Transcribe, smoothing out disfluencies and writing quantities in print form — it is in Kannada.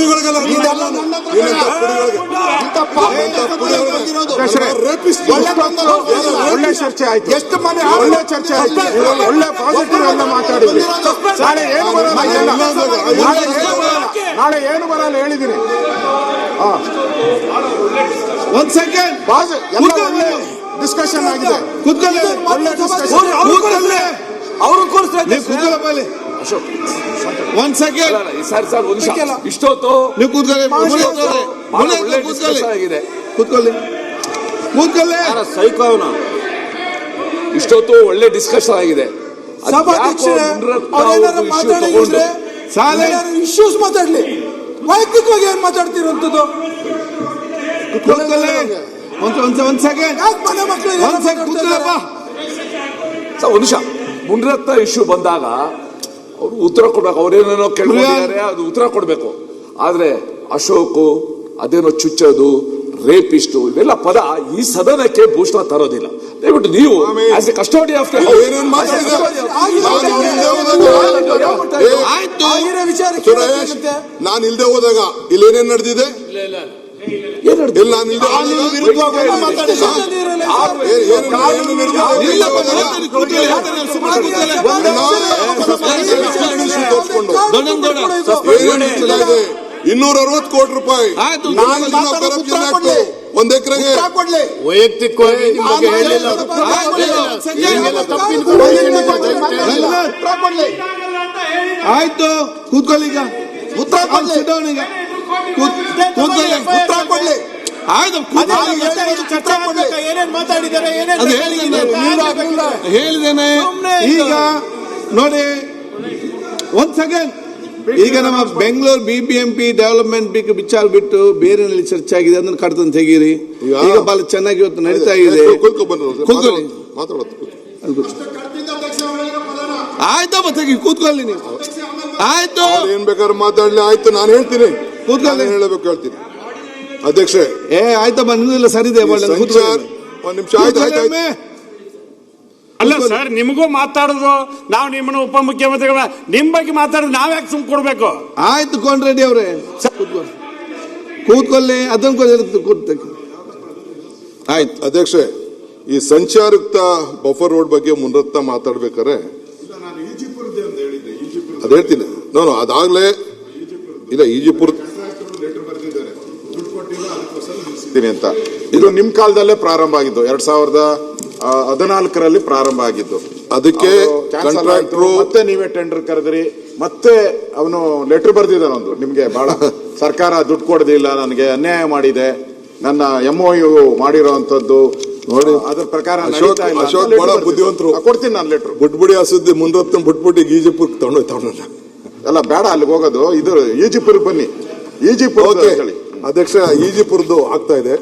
ಪುಡಿಗಳಿಗೆಲ್ಲ ಒಳ್ಳೆ ಚರ್ಚೆ ಆಯ್ತು, ಎಷ್ಟು ಮನೆ ಒಳ್ಳೆ ಚರ್ಚೆ ಆಯ್ತು, ಒಳ್ಳೆ ಪಾಸಿಟಿವ್ ಎಲ್ಲ ಮಾತಾಡಿದ್ವಿ. ನಾಳೆ ಏನು ಬರಲ್ಲ, ನಾಳೆ ಏನು ಬರಲ್ಲ ಹೇಳಿದ್ದೀನಿ. ಒಂದ್ ಸೆಕೆಂಡ್ ಡಿಸ್ಕಷನ್ ಆಗಿದೆ. ಅವರು ಒಂದ್ ಸೆಕೆಂಡ್ ಇಷ್ಟೊತ್ತು ನೀವು ಕೂತ್ಕೊಳ್ಳಿ, ಕೂತ್ಕೊಳ್ಳಿ. ಇಷ್ಟೊತ್ತು ಒಳ್ಳೆ ಡಿಸ್ಕಷನ್ ಆಗಿದೆ. ಇಶ್ಯೂಸ್ ಮಾತಾಡ್ಲಿ, ವೈಯಕ್ತಿಕವಾಗಿ ಏನ್ ಮಾತಾಡ್ತಿರೋಂಥದ್ದು? ಒಂದ್ ಸೆಕೆಂಡ್ ಒಂದು ನಿಮಿಷ. ಮುನಿರತ್ನ ಇಶ್ಯೂ ಬಂದಾಗ ಅವರು ಉತ್ತರ ಕೊಡ್ಬೇಕು. ಅವ್ರೇನೇನೋ ಕೇಳಿದ್ದಾರೆ, ಅದು ಉತ್ತರ ಕೊಡ್ಬೇಕು. ಆದ್ರೆ ಅಶೋಕ್ ಅದೇನೋ ಚುಚ್ಚೋದು, ರೇಪಿಸ್ಟು, ಇವೆಲ್ಲ ಪದ ಈ ಸದನಕ್ಕೆ ಭೂಷಣ ತರೋದಿಲ್ಲ. ದಯವಿಟ್ಟು ನೀವು ಆಸ್ ಎ ಕಸ್ಟೋಡಿ ಆಫ್ ನಾನು ಇಲ್ದೆ ಹೋದಾಗ ಇಲ್ಲಿ ಏನೇನ್ ನಡೆದಿದೆ, $260 ಕೋಟಿ ಒಂದ್ ಎಕರೆಗೆ ವೈಯಕ್ತಿಕವಾಗಿ ಆಯ್ತು. ಕೂತ್ಕೊಳ್ಳಿ, ಈಗ ಉತ್ತರ ಕೊಡ್ಲಿ. ಹೇಳಿದ್ದೇನೆ. ಈಗ ನೋಡಿ, ಒಂದ್ ಸೆಕೆಂಡ್. ಈಗ ನಮ್ಮ ಬೆಂಗಳೂರು BBMP ಡೆವಲಪ್ಮೆಂಟ್ ವಿಚಾರ ಬಿಟ್ಟು ಬೇರೆನಲ್ಲಿ ಚರ್ಚೆ ಆಗಿದೆ, ಅದನ್ನು ಕಡ್ತಂತ ತೆಗೀರಿ. ಈಗ ಬಹಳ ಚೆನ್ನಾಗಿ ಇವತ್ತು ನಡೀತಾ ಇದೆ. ಆಯ್ತಪ್ಪ, ತೆಗಿ, ಕೂತ್ಕೊಳ್ಳಿ ನೀವು. ಆಯ್ತು, ಏನ್ ಬೇಕಾದ್ರೆ ಮಾತಾಡ್ಲಿ. ಆಯ್ತು, ನಾನು ಹೇಳ್ತೀನಿ, ಕೂತ್ಕೊಳ್ಳಿ. ಹೇಳಬೇಕು ಹೇಳ್ತೀನಿ ಅಧ್ಯಕ್ಷ. ಆಯ್ತಪ್ಪ, ನಿಮ್ದೆಲ್ಲ ಸರಿ ಇದೆ. ಒಂದ್ ನಿಮಿಷ. ಆಯ್ತು. ಅಲ್ಲ ಸರ್, ನಿಮಗೂ ಮಾತಾಡೋದು, ನಾವು ನಿಮ್ಮನ್ನು ಉಪಮುಖ್ಯಮಂತ್ರಿಗಳ ನಿಮ್ ಬಗ್ಗೆ ಮಾತಾಡೋದು ನಾವ್ ಯಾಕೆ ಸುಮ್ ಕೊಡ್ಬೇಕು? ಆಯ್ತು ಕೋನ್ ರೆಡ್ಡಿ ಅವ್ರೆ, ಕೂತ್ಕೊಳ್ಳಿ. ಅದನ್ನು ಆಯ್ತು ಅಧ್ಯಕ್ಷ. ಈ ಸಂಚಾರಯುಕ್ತ ಬಫರ್ ರೋಡ್ ಬಗ್ಗೆ ಮುನಿರತ್ನ ಮಾತಾಡ್ಬೇಕಾರೆ ಅದ್ ಹೇಳ್ತೀನಿ. ನಾನು ಅದಾಗ್ಲೇ ಇಲ್ಲ, ಈಜಿಪುರ್ ಅಂತ ಇದು ನಿಮ್ ಕಾಲದಲ್ಲೇ ಪ್ರಾರಂಭ ಆಗಿದ್ದು, 2014ರಲ್ಲಿ ಪ್ರಾರಂಭ ಆಗಿದ್ದು. ಅದಕ್ಕೆ ಕಾಂಟ್ರಾಕ್ಟರ್ ಮತ್ತೆ ನೀವೇ ಟೆಂಡರ್ ಕರೆದ್ರಿ, ಮತ್ತೆ ಅವನು ಲೆಟರ್ ಬರ್ದಿದ್ದಾನ ಒಂದು, ನಿಮ್ಗೆ ಬಹಳ ಸರ್ಕಾರ ದುಡ್ಡು ಕೊಡೋದಿಲ್ಲ, ನನಗೆ ಅನ್ಯಾಯ ಮಾಡಿದೆ, ನನ್ನ MOU ಮಾಡಿರೋಂಥದ್ದು ನೋಡಿ, ಅದ್ರ ಪ್ರಕಾರ ಅಶೋಕ್ ಬಹಳ ಬುದ್ಧಿವಂತರು. ಕೊಡ್ತೀನಿ ನಾನು ಲೆಟರ್. ಬುಟ್ಬುಡಿ ಹಸುದ್ದಿ ಮುನಿರತ್ನ ಬಿಟ್ಬಿಟ್ಟು ಈಜಿಪುರ್ ತಗೊಂಡ ಎಲ್ಲ ಬೇಡ ಅಲ್ಲಿಗೆ ಹೋಗೋದು, ಇದು ಈಜಿಪುರ್ ಬನ್ನಿ. ಈಜಿಪುರ್ ಅಧ್ಯಕ್ಷ, ಈಜಿಪುರ್ದು ಆಗ್ತಾ ಇದೆ.